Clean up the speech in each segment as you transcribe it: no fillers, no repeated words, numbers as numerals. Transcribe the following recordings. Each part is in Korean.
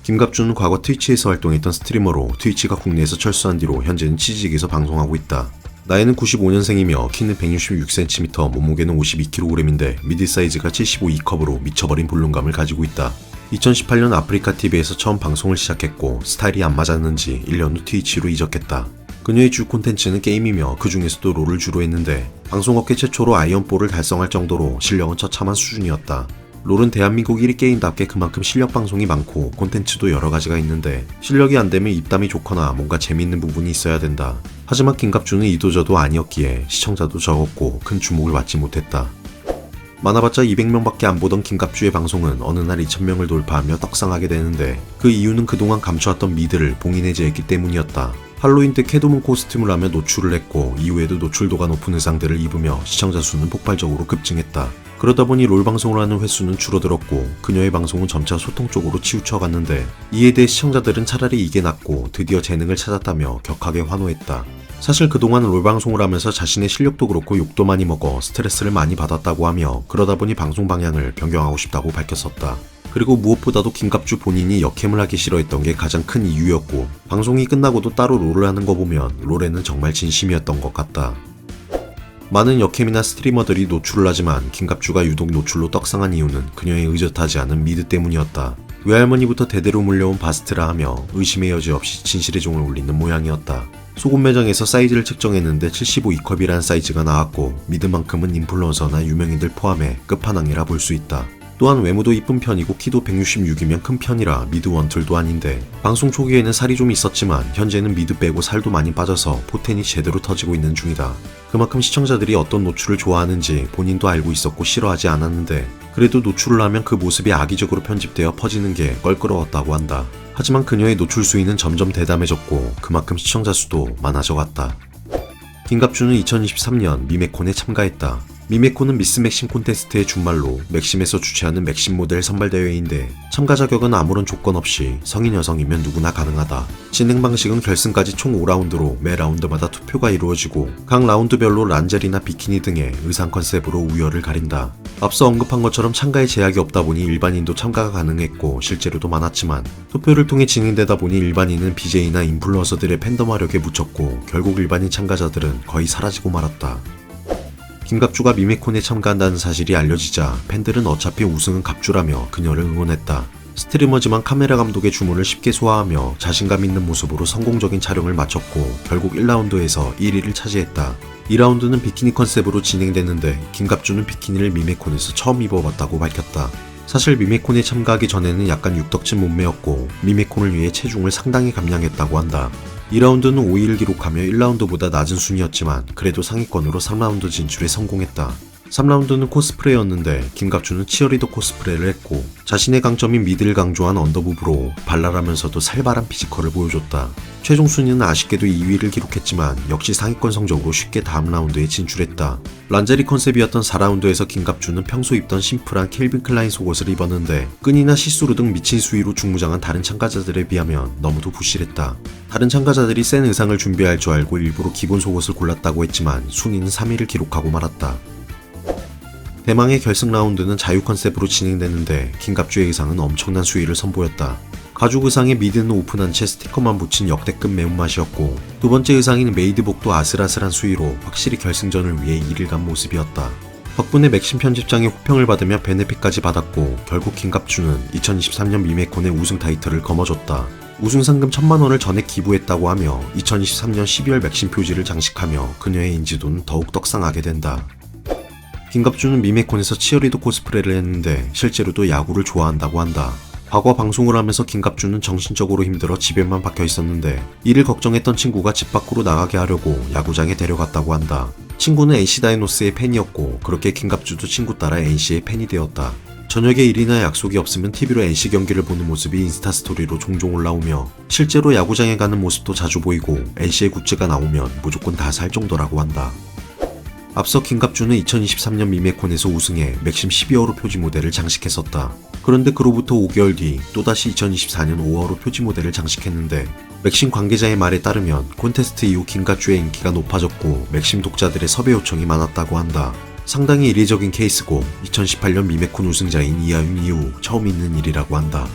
김갑준은 과거 트위치에서 활동했던 스트리머로 트위치가 국내에서 철수한 뒤로 현재는 치즈직에서 방송하고 있다. 나이는 95년생이며 키는 166cm, 몸무게는 52kg인데 미드 사이즈가 75 E컵으로 미쳐버린 볼륨감을 가지고 있다. 2018년 아프리카TV에서 처음 방송을 시작했고 스타일이 안 맞았는지 1년 후 트위치로 이적했다. 그녀의 주 콘텐츠는 게임이며 그 중에서도 롤을 주로 했는데 방송업계 최초로 아이언4를 달성할 정도로 실력은 처참한 수준이었다. 롤은 대한민국 1위 게임답게 그만큼 실력 방송이 많고 콘텐츠도 여러가지가 있는데 실력이 안되면 입담이 좋거나 뭔가 재미있는 부분이 있어야 된다. 하지만 김갑준은 이도저도 아니었기에 시청자도 적었고 큰 주목을 받지 못했다. 많아봤자 200명밖에 안 보던 김갑주의 방송은 어느 날 2000명을 돌파하며 떡상하게 되는데 그 이유는 그동안 감춰왔던 미드를 봉인해제했기 때문이었다. 할로윈 때 캐도문 코스튬을 하며 노출을 했고 이후에도 노출도가 높은 의상들을 입으며 시청자 수는 폭발적으로 급증했다. 그러다 보니 롤 방송을 하는 횟수는 줄어들었고 그녀의 방송은 점차 소통 쪽으로 치우쳐갔는데 이에 대해 시청자들은 차라리 이게 낫고 드디어 재능을 찾았다며 격하게 환호했다. 사실 그동안 롤 방송을 하면서 자신의 실력도 그렇고 욕도 많이 먹어 스트레스를 많이 받았다고 하며 그러다 보니 방송 방향을 변경하고 싶다고 밝혔었다. 그리고 무엇보다도 김갑주 본인이 역캠을 하기 싫어했던 게 가장 큰 이유였고 방송이 끝나고도 따로 롤을 하는 거 보면 롤에는 정말 진심이었던 것 같다. 많은 역캠이나 스트리머들이 노출을 하지만 김갑주가 유독 노출로 떡상한 이유는 그녀의 의젓하지 않은 미드 때문이었다. 외할머니부터 대대로 물려온 바스트라 하며 의심의 여지 없이 진실의 종을 울리는 모양이었다. 소금 매장에서 사이즈를 측정했는데 75 E컵이란 사이즈가 나왔고 미드만큼은 인플루언서나 유명인들 포함해 끝판왕이라 볼 수 있다. 또한 외모도 이쁜 편이고 키도 166이면 큰 편이라 미드 원툴도 아닌데 방송 초기에는 살이 좀 있었지만 현재는 미드 빼고 살도 많이 빠져서 포텐이 제대로 터지고 있는 중이다. 그만큼 시청자들이 어떤 노출을 좋아하는지 본인도 알고 있었고 싫어하지 않았는데 그래도 노출을 하면 그 모습이 악의적으로 편집되어 퍼지는 게 껄끄러웠다고 한다. 하지만 그녀의 노출 수위는 점점 대담해졌고 그만큼 시청자 수도 많아져갔다. 김갑주는 2023년 미메콘에 참가했다. 미메콘은 미스 맥심 콘테스트의 준말로 맥심에서 주최하는 맥심 모델 선발대회인데 참가 자격은 아무런 조건 없이 성인 여성이면 누구나 가능하다. 진행 방식은 결승까지 총 5라운드로 매 라운드마다 투표가 이루어지고 각 라운드별로 란젤이나 비키니 등의 의상 컨셉으로 우열을 가린다. 앞서 언급한 것처럼 참가에 제약이 없다 보니 일반인도 참가가 가능했고 실제로도 많았지만 투표를 통해 진행되다 보니 일반인은 BJ나 인플루언서들의 팬덤 화력에 묻혔고 결국 일반인 참가자들은 거의 사라지고 말았다. 김갑주가 미메콘에 참가한다는 사실이 알려지자 팬들은 어차피 우승은 갑주라며 그녀를 응원했다. 스트리머지만 카메라 감독의 주문을 쉽게 소화하며 자신감 있는 모습으로 성공적인 촬영을 마쳤고 결국 1라운드에서 1위를 차지했다. 2라운드는 비키니 컨셉으로 진행됐는데 김갑주는 비키니를 미메콘에서 처음 입어봤다고 밝혔다. 사실 미메콘에 참가하기 전에는 약간 육덕진 몸매였고 미메콘을 위해 체중을 상당히 감량했다고 한다. 2라운드는 5위를 기록하며 1라운드보다 낮은 순위였지만 그래도 상위권으로 3라운드 진출에 성공했다. 3라운드는 코스프레였는데 김갑주는 치어리더 코스프레를 했고 자신의 강점인 미드를 강조한 언더부브로 발랄하면서도 살벌한 피지컬을 보여줬다. 최종 순위는 아쉽게도 2위를 기록했지만 역시 상위권 성적으로 쉽게 다음 라운드에 진출했다. 란제리 컨셉이었던 4라운드에서 김갑주는 평소 입던 심플한 켈빈 클라인 속옷을 입었는데 끈이나 시스루 등 미친 수위로 중무장한 다른 참가자들에 비하면 너무도 부실했다. 다른 참가자들이 센 의상을 준비할 줄 알고 일부러 기본 속옷을 골랐다고 했지만 순위는 3위를 기록하고 말았다. 대망의 결승 라운드는 자유 컨셉으로 진행됐는데 김갑주의 의상은 엄청난 수위를 선보였다. 가죽 의상에 미드는 오픈한 채 스티커만 붙인 역대급 매운맛이었고 두 번째 의상인 메이드복도 아슬아슬한 수위로 확실히 결승전을 위해 일을 간 모습이었다. 덕분에 맥심 편집장의 호평을 받으며 베네핏까지 받았고 결국 김갑주는 2023년 미메콘의 우승 타이틀을 거머쥐었다. 우승 상금 1000만원을 전액 기부했다고 하며 2023년 12월 맥심 표지를 장식하며 그녀의 인지도는 더욱 떡상하게 된다. 김갑주는 미메콘에서 치어리더 코스프레를 했는데 실제로도 야구를 좋아한다고 한다. 과거 방송을 하면서 김갑주는 정신적으로 힘들어 집에만 박혀 있었는데 이를 걱정했던 친구가 집 밖으로 나가게 하려고 야구장에 데려갔다고 한다. 친구는 NC 다이노스의 팬이었고 그렇게 김갑주도 친구 따라 NC의 팬이 되었다. 저녁에 일이나 약속이 없으면 TV로 NC 경기를 보는 모습이 인스타 스토리로 종종 올라오며 실제로 야구장에 가는 모습도 자주 보이고 NC의 굿즈가 나오면 무조건 다 살 정도라고 한다. 앞서 김갑주는 2023년 미메콘에서 우승해 맥심 12월호 표지 모델을 장식했었다. 그런데 그로부터 5개월 뒤 또다시 2024년 5월호 표지 모델을 장식했는데 맥심 관계자의 말에 따르면 콘테스트 이후 김갑주의 인기가 높아졌고 맥심 독자들의 섭외 요청이 많았다고 한다. 상당히 이례적인 케이스고 2018년 미메콘 우승자인 이하윤 이후 처음 있는 일이라고 한다.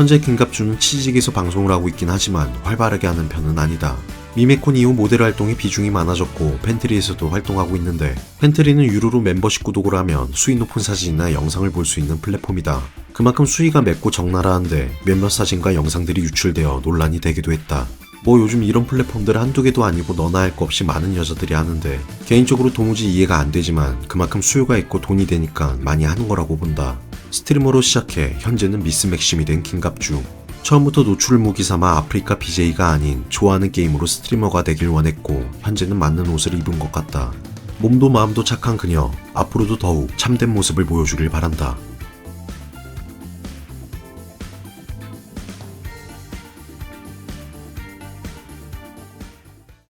현재 김갑주는 치직에서 방송을 하고 있긴 하지만 활발하게 하는 편은 아니다. 미메콘 이후 모델 활동에 비중이 많아졌고 팬트리에서도 활동하고 있는데, 팬트리는 유료로 멤버십 구독을 하면 수위 높은 사진이나 영상을 볼 수 있는 플랫폼이다. 그만큼 수위가 맵고 적나라한데 몇몇 사진과 영상들이 유출되어 논란이 되기도 했다. 뭐 요즘 이런 플랫폼들 한두 개도 아니고 너나 할 거 없이 많은 여자들이 하는데, 개인적으로 도무지 이해가 안 되지만 그만큼 수요가 있고 돈이 되니까 많이 하는 거라고 본다. 스트리머로 시작해 현재는 미스 맥심이 된 김갑주. 처음부터 노출을 무기 삼아 아프리카 BJ가 아닌 좋아하는 게임으로 스트리머가 되길 원했고 현재는 맞는 옷을 입은 것 같다. 몸도 마음도 착한 그녀, 앞으로도 더욱 참된 모습을 보여주길 바란다.